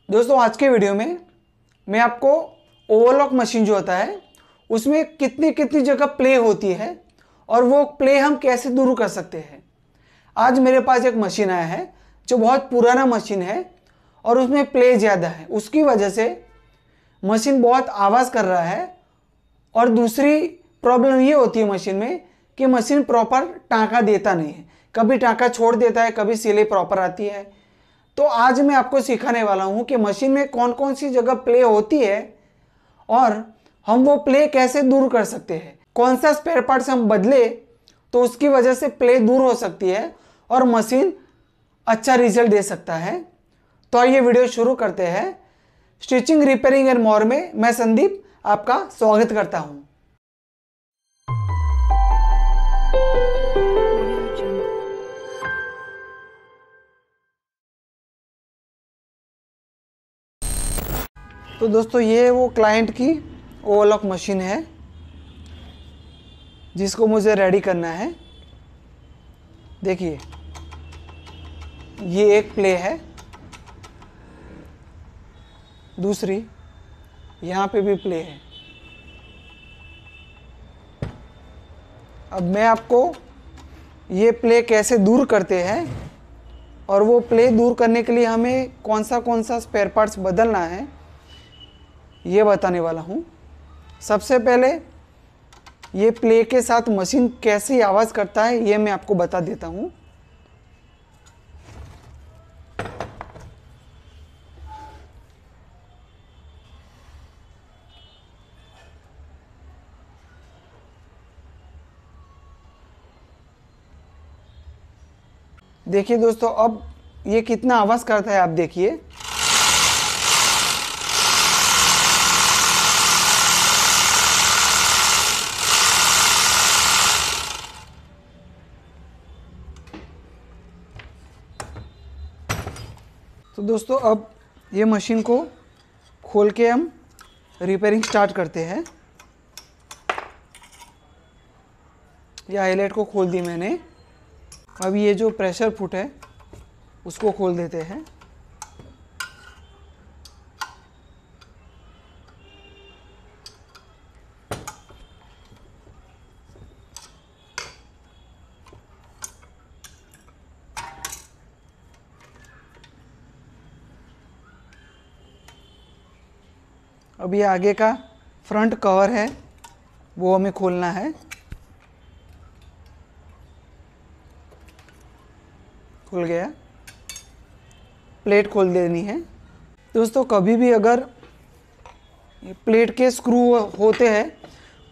दोस्तों आज के वीडियो में मैं आपको ओवरलॉक मशीन जो होता है उसमें कितनी कितनी जगह प्ले होती है और वो प्ले हम कैसे दूर कर सकते हैं। आज मेरे पास एक मशीन आया है जो बहुत पुराना मशीन है और उसमें प्ले ज़्यादा है, उसकी वजह से मशीन बहुत आवाज़ कर रहा है। और दूसरी प्रॉब्लम ये होती है मशीन में कि मशीन प्रॉपर टाँका देता नहीं है, कभी टाँका छोड़ देता है, कभी सिलाई प्रॉपर आती है। तो आज मैं आपको सिखाने वाला हूँ कि मशीन में कौन कौन सी जगह प्ले होती है और हम वो प्ले कैसे दूर कर सकते हैं, कौन सा स्पेयर पार्ट्स हम बदले तो उसकी वजह से प्ले दूर हो सकती है और मशीन अच्छा रिजल्ट दे सकता है। तो आइए वीडियो शुरू करते हैं। स्टिचिंग, रिपेयरिंग एंड मोर में मैं संदीप आपका स्वागत करता हूँ। तो दोस्तों ये वो क्लाइंट की ओवरलॉक मशीन है जिसको मुझे रेडी करना है। देखिए ये एक प्ले है, दूसरी यहाँ पे भी प्ले है। अब मैं आपको ये प्ले कैसे दूर करते हैं और वो प्ले दूर करने के लिए हमें कौन सा स्पेयर पार्ट्स बदलना है ये बताने वाला हूँ। सबसे पहले ये प्ले के साथ मशीन कैसी आवाज़ करता है ये मैं आपको बता देता हूँ। देखिए दोस्तों अब ये कितना आवाज़ करता है, आप देखिए। तो दोस्तों अब ये मशीन को खोल के हम रिपेयरिंग स्टार्ट करते हैं। ये हाईलाइट को खोल दी मैंने। अब ये जो प्रेशर फुट है उसको खोल देते हैं। अब ये आगे का फ्रंट कवर है वो हमें खोलना है। खुल गया। प्लेट खोल देनी है। दोस्तों कभी भी अगर ये प्लेट के स्क्रू होते हैं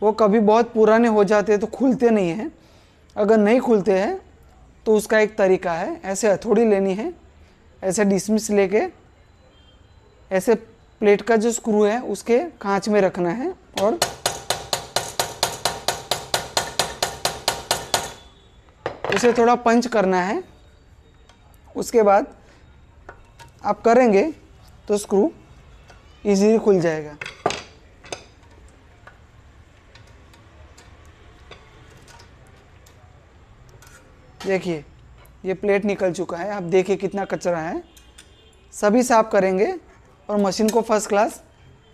वो कभी बहुत पुराने हो जाते हैं तो खुलते नहीं हैं। अगर नहीं खुलते हैं तो उसका एक तरीका है, ऐसे हथौड़ी लेनी है, ऐसे डिसमिस लेके ऐसे प्लेट का जो स्क्रू है उसके कांच में रखना है और उसे थोड़ा पंच करना है। उसके बाद आप करेंगे तो स्क्रू इजीली खुल जाएगा। देखिए ये प्लेट निकल चुका है, आप देखिए कितना कचरा है। सभी साफ करेंगे और मशीन को फर्स्ट क्लास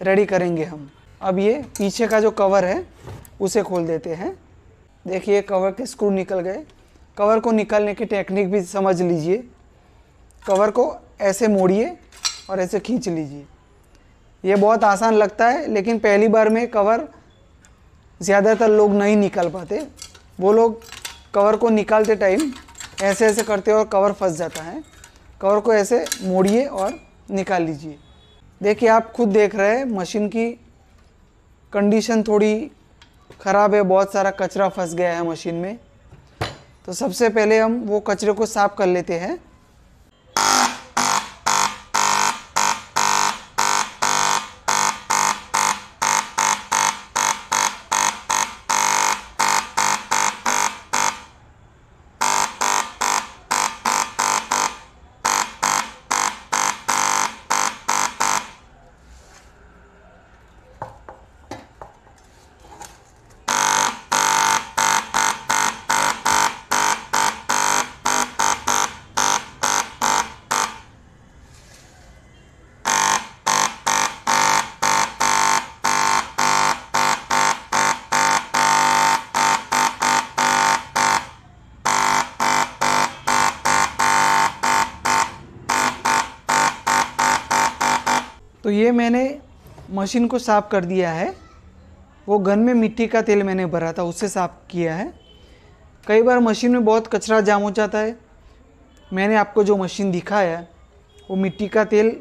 रेडी करेंगे हम। अब ये पीछे का जो कवर है उसे खोल देते हैं। देखिए कवर के स्क्रू निकल गए। कवर को निकालने की टेक्निक भी समझ लीजिए। कवर को ऐसे मोड़िए और ऐसे खींच लीजिए। ये बहुत आसान लगता है लेकिन पहली बार में कवर ज़्यादातर लोग नहीं निकाल पाते। वो लोग कवर को निकालते टाइम ऐसे ऐसे करते और कवर फंस जाता है। कवर को ऐसे मोड़िए और निकाल लीजिए। देखिए आप खुद देख रहे हैं मशीन की कंडीशन थोड़ी ख़राब है, बहुत सारा कचरा फंस गया है मशीन में। तो सबसे पहले हम वो कचरे को साफ़ कर लेते हैं। तो ये मैंने मशीन को साफ़ कर दिया है। वो गन में मिट्टी का तेल मैंने भरा था, उससे साफ़ किया है। कई बार मशीन में बहुत कचरा जाम हो जाता है। मैंने आपको जो मशीन दिखाया है वो मिट्टी का तेल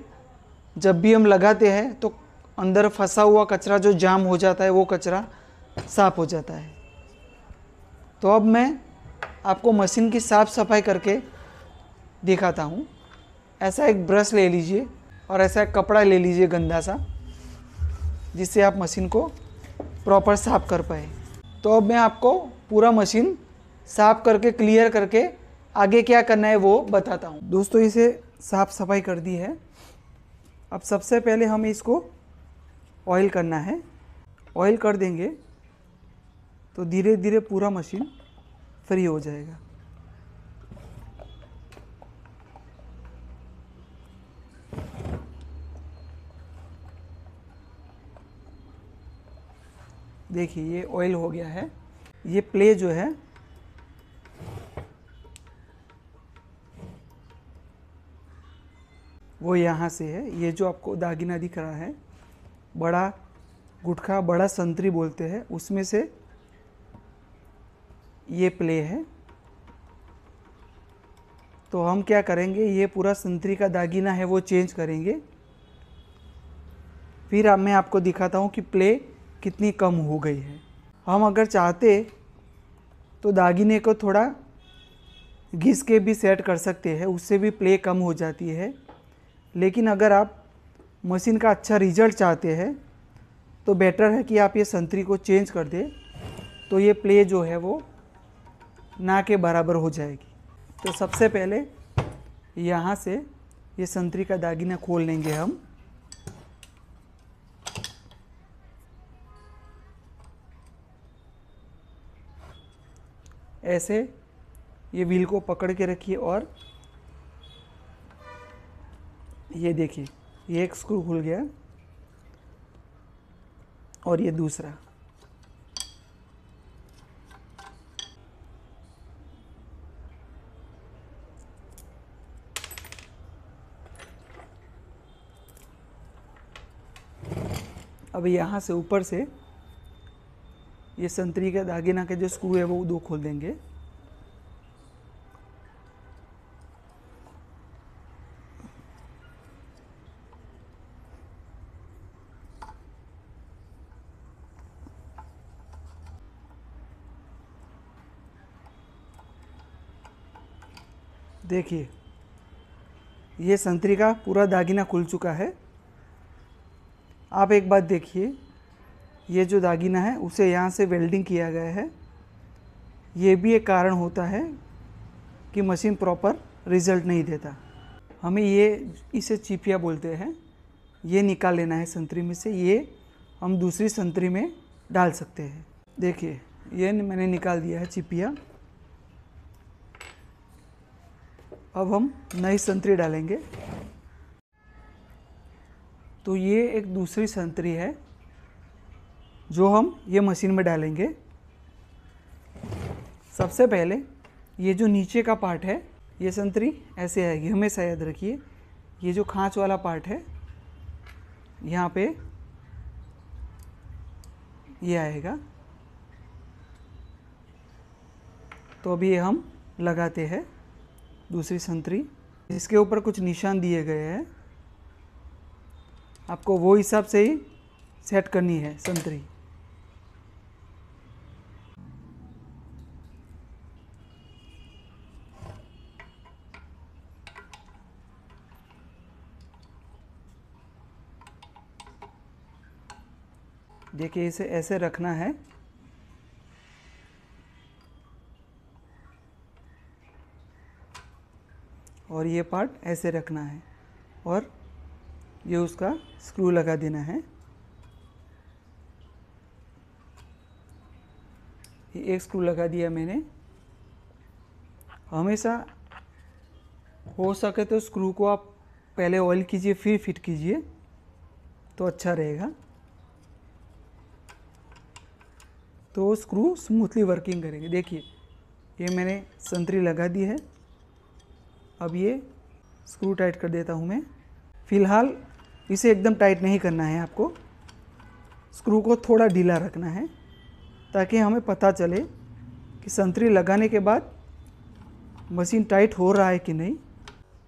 जब भी हम लगाते हैं तो अंदर फंसा हुआ कचरा जो जाम हो जाता है वो कचरा साफ़ हो जाता है। तो अब मैं आपको मशीन की साफ़ सफाई करके दिखाता हूँ। ऐसा एक ब्रश ले लीजिए और ऐसा एक कपड़ा ले लीजिए गंदा सा, जिससे आप मशीन को प्रॉपर साफ़ कर पाए। तो अब मैं आपको पूरा मशीन साफ़ करके क्लियर करके आगे क्या करना है वो बताता हूँ। दोस्तों, इसे साफ़ सफाई कर दी है। अब सबसे पहले हमें इसको ऑयल करना है। ऑयल कर देंगे तो धीरे धीरे पूरा मशीन फ्री हो जाएगा। देखिए, ये ऑयल हो गया है। ये प्ले जो है वो यहाँ से है। ये जो आपको दागिना दिख रहा है, बड़ा गुटखा, बड़ा संतरी बोलते हैं, उसमें से ये प्ले है। तो हम क्या करेंगे, ये पूरा संतरी का दागिना है वो चेंज करेंगे। फिर अब मैं आपको दिखाता हूँ कि प्ले कितनी कम हो गई है। हम अगर चाहते तो दागिने को थोड़ा घिस के भी सेट कर सकते हैं, उससे भी प्ले कम हो जाती है। लेकिन अगर आप मशीन का अच्छा रिजल्ट चाहते हैं तो बेटर है कि आप ये संतरी को चेंज कर दें, तो ये प्ले जो है वो ना के बराबर हो जाएगी। तो सबसे पहले यहाँ से ये संतरी का दागिना खोल लेंगे हम। ऐसे ये व्हील को पकड़ के रखिए और ये देखिए, ये एक स्क्रू खुल गया और ये दूसरा। अब यहाँ से ऊपर से ये संतरी का दागिना के जो स्क्रू है वो 2 खोल देंगे। देखिए, ये संतरी का पूरा दागिना खुल चुका है। आप एक बात देखिए, ये जो दागिना है उसे यहाँ से वेल्डिंग किया गया है। ये भी एक कारण होता है कि मशीन प्रॉपर रिजल्ट नहीं देता। हमें इसे चिपिया बोलते हैं, ये निकाल लेना है संतरी में से। ये हम दूसरी संतरी में डाल सकते हैं। देखिए, ये मैंने निकाल दिया है चिपिया। अब हम नई संतरी डालेंगे। तो ये एक दूसरी संतरी है जो हम ये मशीन में डालेंगे। सबसे पहले ये जो नीचे का पार्ट है, ये संतरी ऐसे आएगी, हमेशा याद रखिए। ये जो खांच वाला पार्ट है यहाँ पे ये आएगा। तो अभी ये हम लगाते हैं दूसरी संतरी। इसके ऊपर कुछ निशान दिए गए हैं, आपको वो हिसाब से ही सेट करनी है संतरी। देखिए, इसे ऐसे रखना है और ये पार्ट ऐसे रखना है और ये उसका स्क्रू लगा देना है। ये एक स्क्रू लगा दिया मैंने। हमेशा हो सके तो स्क्रू को आप पहले ऑयल कीजिए फिर फिट कीजिए तो अच्छा रहेगा, तो स्क्रू स्मूथली वर्किंग करेंगे। देखिए, ये मैंने संतरी लगा दी है। अब ये स्क्रू टाइट कर देता हूँ मैं। फ़िलहाल इसे एकदम टाइट नहीं करना है आपको, स्क्रू को थोड़ा ढीला रखना है ताकि हमें पता चले कि संतरी लगाने के बाद मशीन टाइट हो रहा है कि नहीं।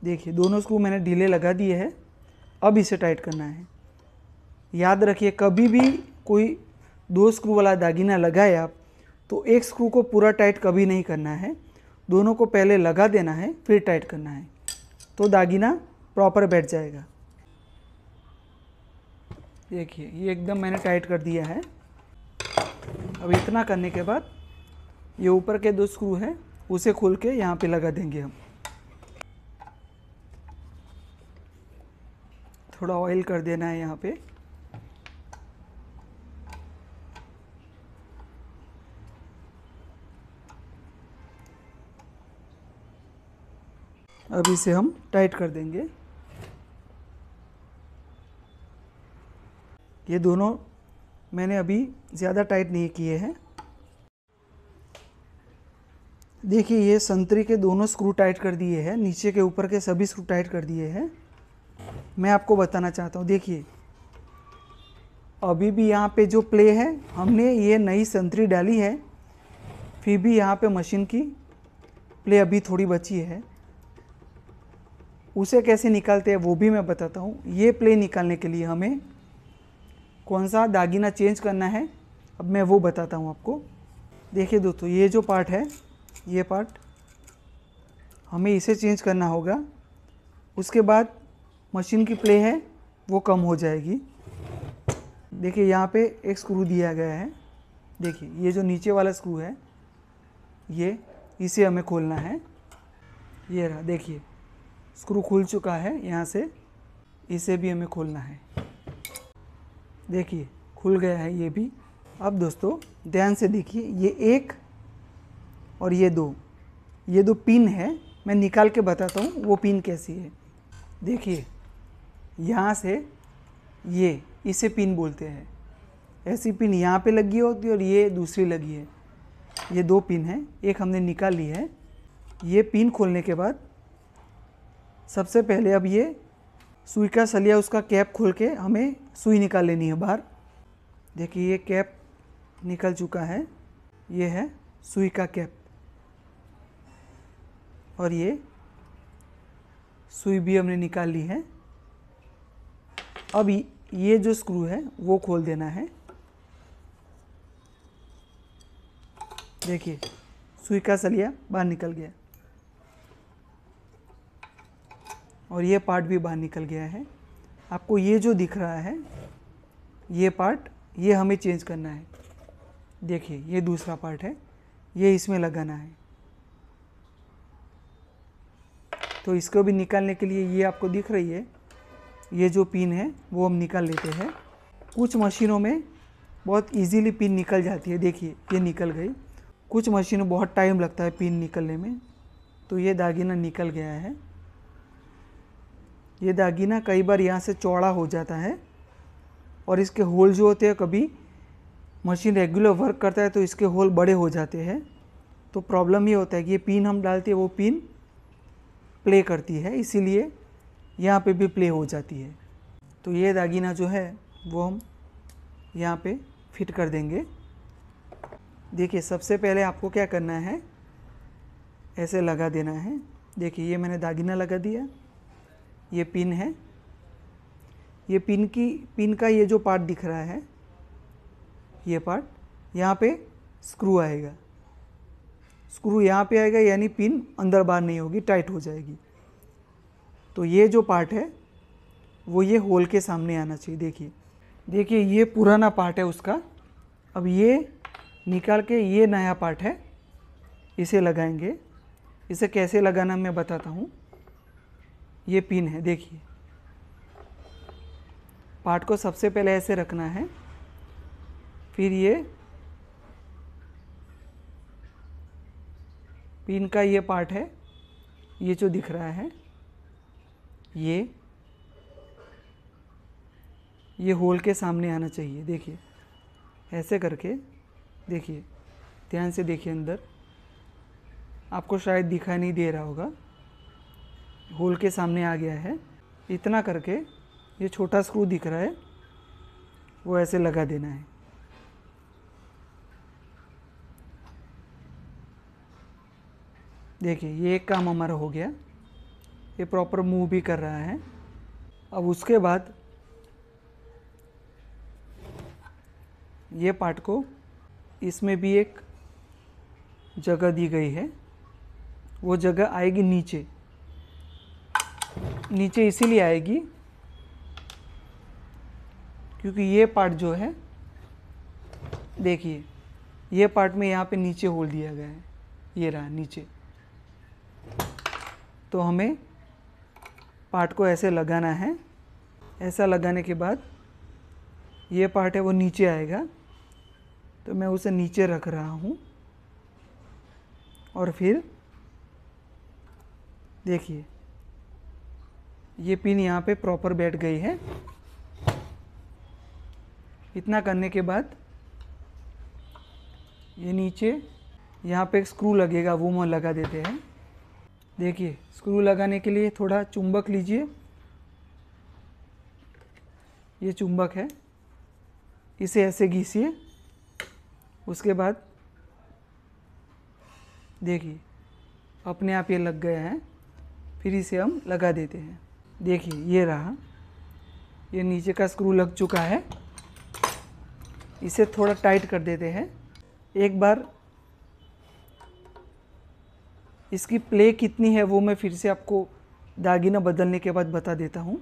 देखिए दोनों स्क्रू मैंने ढीले लगा दिए हैं, अब इसे टाइट करना है। याद रखिए कभी भी कोई 2 स्क्रू वाला दागीना लगाए आप तो एक स्क्रू को पूरा टाइट कभी नहीं करना है, दोनों को पहले लगा देना है फिर टाइट करना है, तो दागीना प्रॉपर बैठ जाएगा। देखिए ये एकदम मैंने टाइट कर दिया है। अब इतना करने के बाद ये ऊपर के 2 स्क्रू हैं उसे खोल के यहाँ पे लगा देंगे हम। थोड़ा ऑयल कर देना है यहाँ पे। अब इसे हम टाइट कर देंगे। ये दोनों मैंने अभी ज़्यादा टाइट नहीं किए हैं। देखिए ये संतरी के दोनों स्क्रू टाइट कर दिए हैं, नीचे के ऊपर के सभी स्क्रू टाइट कर दिए हैं। मैं आपको बताना चाहता हूँ, देखिए अभी भी यहाँ पे जो प्ले है हमने ये नई संतरी डाली है, फिर भी यहाँ पे मशीन की प्ले अभी थोड़ी बची है। उसे कैसे निकालते हैं वो भी मैं बताता हूँ। ये प्ले निकालने के लिए हमें कौन सा दागीना चेंज करना है अब मैं वो बताता हूँ आपको। देखिए दोस्तों ये जो पार्ट है, ये पार्ट हमें इसे चेंज करना होगा, उसके बाद मशीन की प्ले है वो कम हो जाएगी। देखिए यहाँ पे एक स्क्रू दिया गया है, देखिए ये जो नीचे वाला स्क्रू है ये, इसे हमें खोलना है। ये रहा, देखिए स्क्रू खुल चुका है यहाँ से, इसे भी हमें खोलना है। देखिए खुल गया है ये भी। अब दोस्तों ध्यान से देखिए, ये 1 और ये 2 पिन है, मैं निकाल के बताता हूँ वो पिन कैसी है। देखिए यहाँ से ये, इसे पिन बोलते हैं। ऐसी पिन यहाँ पे लगी होती है और ये दूसरी लगी है। ये 2 पिन है, एक हमने निकाल ली है। ये पिन खोलने के बाद सबसे पहले अब ये सुई का सलिया, उसका कैप खोल के हमें सुई निकाल लेनी है बाहर। देखिए ये कैप निकल चुका है, ये है सुई का कैप, और ये सुई भी हमने निकाल ली है। अब ये जो स्क्रू है वो खोल देना है। देखिए सुई का सलिया बाहर निकल गया और ये पार्ट भी बाहर निकल गया है। आपको ये जो दिख रहा है ये पार्ट, ये हमें चेंज करना है। देखिए ये दूसरा पार्ट है, ये इसमें लगाना है। तो इसको भी निकालने के लिए ये आपको दिख रही है, ये जो पिन है वो हम निकाल लेते हैं। कुछ मशीनों में बहुत इजीली पिन निकल जाती है, देखिए ये निकल गई। कुछ मशीनों बहुत टाइम लगता है पिन निकलने में, तो ये दागीना निकल गया है। ये दागीना कई बार यहाँ से चौड़ा हो जाता है और इसके होल जो होते हैं, कभी मशीन रेगुलर वर्क करता है तो इसके होल बड़े हो जाते हैं। तो प्रॉब्लम ये होता है कि ये पिन हम डालते हैं वो पिन प्ले करती है, इसीलिए यहाँ पे भी प्ले हो जाती है। तो ये दागीना जो है वो हम यहाँ पे फिट कर देंगे। देखिए सबसे पहले आपको क्या करना है, ऐसे लगा देना है। देखिए ये मैंने दागीना लगा दिया, ये पिन है, ये पिन का ये जो पार्ट दिख रहा है, ये पार्ट, यहाँ पे स्क्रू आएगा। स्क्रू यहाँ पे आएगा यानी पिन अंदर बाहर नहीं होगी, टाइट हो जाएगी। तो ये जो पार्ट है वो ये होल के सामने आना चाहिए। देखिए ये पुराना पार्ट है उसका। अब ये निकाल के ये नया पार्ट है, इसे लगाएंगे। इसे कैसे लगाना मैं बताता हूँ। ये पिन है, देखिए पार्ट को सबसे पहले ऐसे रखना है, फिर ये पिन का ये पार्ट है, ये जो दिख रहा है, ये होल के सामने आना चाहिए। देखिए ऐसे करके, देखिए ध्यान से देखिए, अंदर आपको शायद दिखाई नहीं दे रहा होगा, होल के सामने आ गया है। इतना करके ये छोटा स्क्रू दिख रहा है, वो ऐसे लगा देना है। देखिए ये एक काम हमारा हो गया, ये प्रॉपर मूव भी कर रहा है। अब उसके बाद ये पार्ट को, इसमें भी एक जगह दी गई है, वो जगह आएगी नीचे। नीचे इसीलिए आएगी क्योंकि ये पार्ट जो है, देखिए ये पार्ट में यहाँ पे नीचे होल दिया गया है, ये रहा नीचे। तो हमें पार्ट को ऐसे लगाना है। ऐसा लगाने के बाद ये पार्ट है वो नीचे आएगा, तो मैं उसे नीचे रख रहा हूँ। और फिर देखिए ये पिन यहाँ पे प्रॉपर बैठ गई है। इतना करने के बाद ये नीचे यहाँ पे एक स्क्रू लगेगा, वो हम लगा देते हैं। देखिए स्क्रू लगाने के लिए थोड़ा चुंबक लीजिए, ये चुंबक है, इसे ऐसे घिसिए। उसके बाद देखिए अपने आप ये लग गया है। फिर इसे हम लगा देते हैं। देखिए ये रहा, ये नीचे का स्क्रू लग चुका है। इसे थोड़ा टाइट कर देते हैं। एक बार इसकी प्ले कितनी है वो मैं फिर से आपको दागीना बदलने के बाद बता देता हूँ।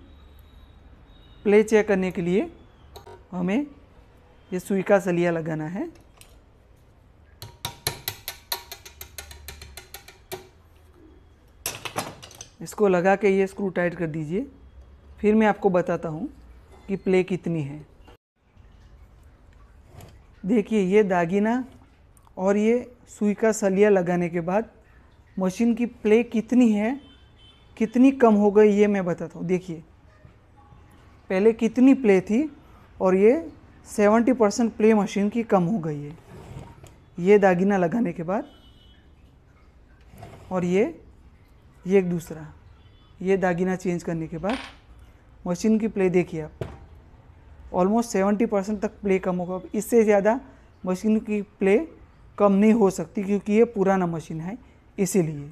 प्ले चेक करने के लिए हमें ये सुई का सलिया लगाना है। इसको लगा के ये स्क्रू टाइट कर दीजिए। फिर मैं आपको बताता हूँ कि प्ले कितनी है। देखिए ये दागीना और ये सुई का सलिया लगाने के बाद मशीन की प्ले कितनी है, कितनी कम हो गई, ये मैं बताता हूँ। देखिए पहले कितनी प्ले थी और ये 70% प्ले मशीन की कम हो गई है ये दागीना लगाने के बाद। और ये एक दूसरा, ये दागीना चेंज करने के बाद मशीन की प्ले देखिए आप, ऑलमोस्ट 70% तक प्ले कम होगा। इससे ज़्यादा मशीन की प्ले कम नहीं हो सकती क्योंकि ये पुराना मशीन है, इसीलिए।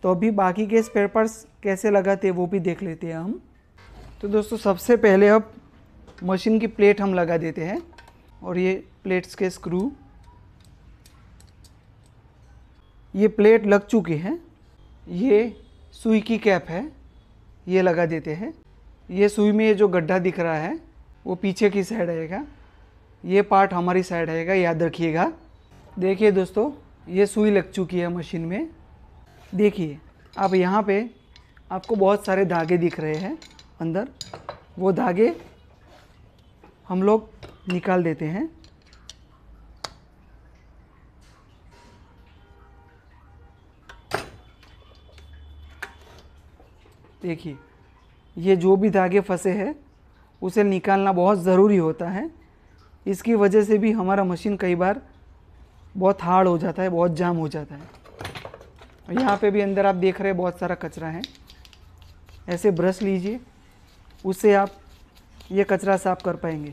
तो अभी बाकी के स्पेयर पार्ट्स कैसे लगाते हैं वो भी देख लेते हैं हम। तो दोस्तों सबसे पहले अब मशीन की प्लेट हम लगा देते हैं। और ये प्लेट्स के स्क्रू, ये प्लेट लग चुकी है। ये सुई की कैप है, ये लगा देते हैं। ये सुई में ये जो गड्ढा दिख रहा है वो पीछे की साइड आएगा, ये पार्ट हमारी साइड आएगा, याद रखिएगा। देखिए दोस्तों ये सुई लग चुकी है मशीन में। देखिए अब यहाँ पे आपको बहुत सारे धागे दिख रहे हैं अंदर, वो धागे हम लोग निकाल देते हैं। देखिए ये जो भी धागे फंसे हैं उसे निकालना बहुत ज़रूरी होता है। इसकी वजह से भी हमारा मशीन कई बार बहुत हार्ड हो जाता है, बहुत जाम हो जाता है। यहाँ पे भी अंदर आप देख रहे हैं बहुत सारा कचरा है। ऐसे ब्रश लीजिए, उससे आप ये कचरा साफ कर पाएंगे।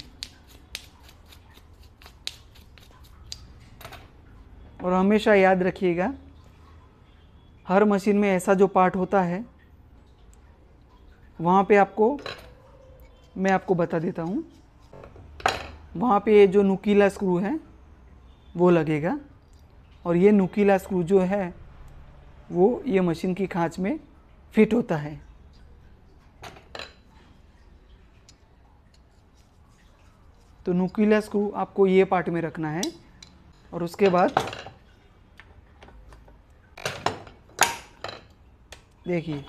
और हमेशा याद रखिएगा हर मशीन में ऐसा जो पार्ट होता है वहाँ पे आपको, मैं आपको बता देता हूँ, वहाँ पे ये जो नुकीला स्क्रू है वो लगेगा। और ये नुकीला स्क्रू जो है वो ये मशीन की खांच में फिट होता है। तो नुकीला स्क्रू आपको ये पार्ट में रखना है। और उसके बाद देखिए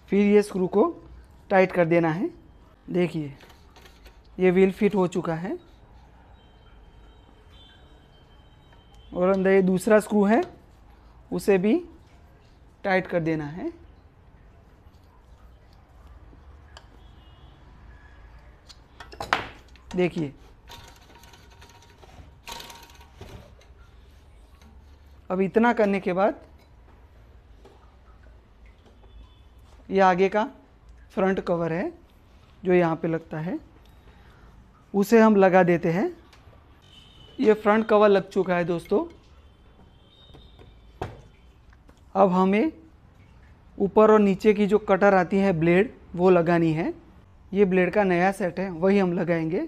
फिर ये स्क्रू को टाइट कर देना है। देखिए ये व्हील फिट हो चुका है। और अंदर ये दूसरा स्क्रू है, उसे भी टाइट कर देना है। देखिए अब इतना करने के बाद ये आगे का फ्रंट कवर है जो यहाँ पे लगता है, उसे हम लगा देते हैं। ये फ्रंट कवर लग चुका है दोस्तों। अब हमें ऊपर और नीचे की जो कटर आती है ब्लेड, वो लगानी है। ये ब्लेड का नया सेट है, वही हम लगाएंगे।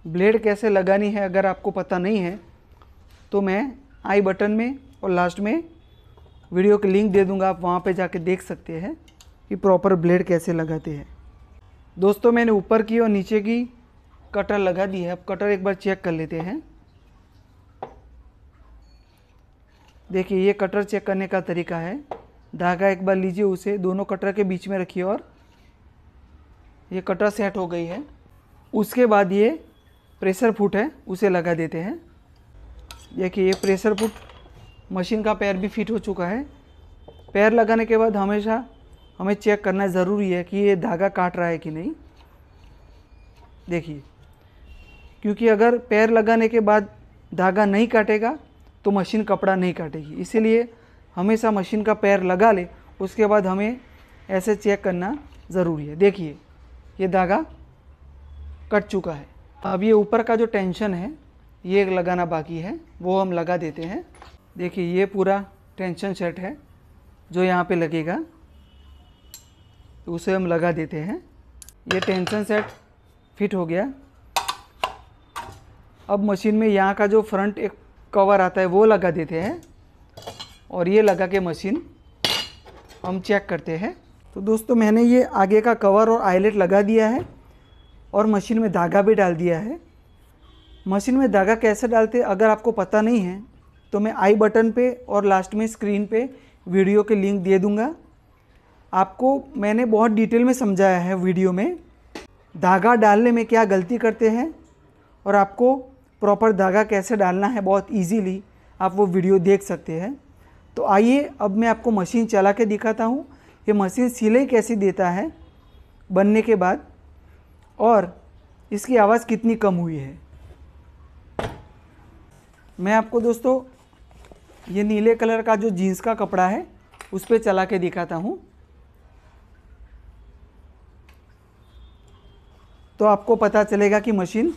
ब्लेड कैसे लगानी है अगर आपको पता नहीं है तो मैं आई बटन में और लास्ट में वीडियो की लिंक दे दूंगा, आप वहाँ पे जाके देख सकते हैं कि प्रॉपर ब्लेड कैसे लगाते हैं। दोस्तों मैंने ऊपर की और नीचे की कटर लगा दी है। अब कटर एक बार चेक कर लेते हैं। देखिए ये कटर चेक करने का तरीका है। धागा एक बार लीजिए, उसे दोनों कटर के बीच में रखिए और ये कटर सेट हो गई है। उसके बाद ये प्रेशर फुट है, उसे लगा देते हैं। देखिए ये प्रेशर फुट मशीन का पैर भी फिट हो चुका है। पैर लगाने के बाद हमेशा हमें चेक करना ज़रूरी है कि ये धागा काट रहा है कि नहीं। देखिए, क्योंकि अगर पैर लगाने के बाद धागा नहीं काटेगा तो मशीन कपड़ा नहीं काटेगी, इसीलिए हमेशा मशीन का पैर लगा ले, उसके बाद हमें ऐसे चेक करना ज़रूरी है। देखिए ये धागा कट चुका है। अब ये ऊपर का जो टेंशन है ये लगाना बाकी है, वो हम लगा देते हैं। देखिए ये पूरा टेंशन सेट है जो यहाँ पे लगेगा, तो उसे हम लगा देते हैं। ये टेंशन सेट फिट हो गया। अब मशीन में यहाँ का जो फ्रंट एक कवर आता है वो लगा देते हैं और ये लगा के मशीन हम चेक करते हैं। तो दोस्तों मैंने ये आगे का कवर और आईलेट लगा दिया है और मशीन में धागा भी डाल दिया है। मशीन में धागा कैसे डालते अगर आपको पता नहीं है तो मैं आई बटन पे और लास्ट में स्क्रीन पे वीडियो के लिंक दे दूँगा। आपको मैंने बहुत डिटेल में समझाया है वीडियो में, धागा डालने में क्या गलती करते हैं और आपको प्रॉपर धागा कैसे डालना है बहुत इजीली, आप वो वीडियो देख सकते हैं। तो आइए अब मैं आपको मशीन चला के दिखाता हूँ ये मशीन सिलाई कैसी देता है बनने के बाद और इसकी आवाज़ कितनी कम हुई है। मैं आपको दोस्तों ये नीले कलर का जो जीन्स का कपड़ा है उस पर चला के दिखाता हूँ, तो आपको पता चलेगा कि मशीन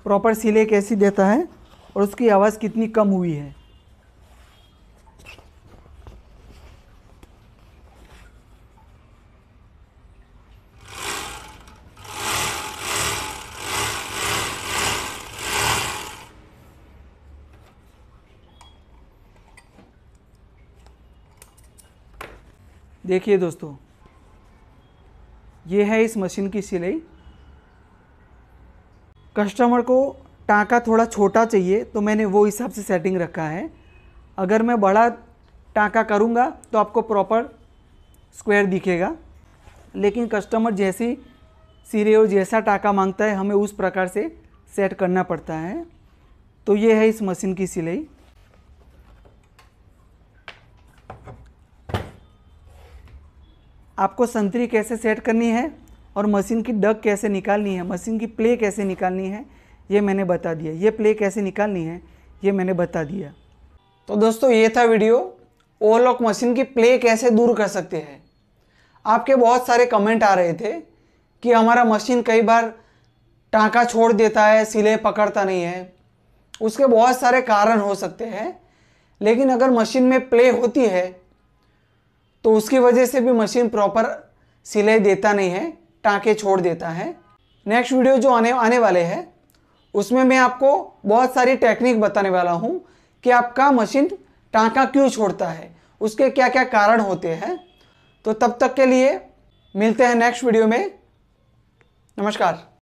प्रॉपर सिलाई कैसी देता है और उसकी आवाज़ कितनी कम हुई है। देखिए दोस्तों ये है इस मशीन की सिलाई। कस्टमर को टाँका थोड़ा छोटा चाहिए तो मैंने वो हिसाब से सेटिंग रखा है। अगर मैं बड़ा टाँका करूँगा तो आपको प्रॉपर स्क्वायर दिखेगा, लेकिन कस्टमर जैसी सिरे और जैसा टाँका मांगता है हमें उस प्रकार से सेट करना पड़ता है। तो ये है इस मशीन की सिलाई। आपको संतरी कैसे सेट करनी है और मशीन की डग कैसे निकालनी है, मशीन की प्ले कैसे निकालनी है, ये मैंने बता दिया। ये प्ले कैसे निकालनी है ये मैंने बता दिया। तो दोस्तों ये था वीडियो, ओवरलॉक मशीन की प्ले कैसे दूर कर सकते हैं। आपके बहुत सारे कमेंट आ रहे थे कि हमारा मशीन कई बार टाँका छोड़ देता है, सिलाई पकड़ता नहीं है। उसके बहुत सारे कारण हो सकते हैं, लेकिन अगर मशीन में प्ले होती है तो उसकी वजह से भी मशीन प्रॉपर सिलाई देता नहीं है, टाँके छोड़ देता है। नेक्स्ट वीडियो जो आने वाले हैं उसमें मैं आपको बहुत सारी टेक्निक बताने वाला हूँ कि आपका मशीन टाँका क्यों छोड़ता है, उसके क्या क्या कारण होते हैं। तो तब तक के लिए मिलते हैं नेक्स्ट वीडियो में। नमस्कार।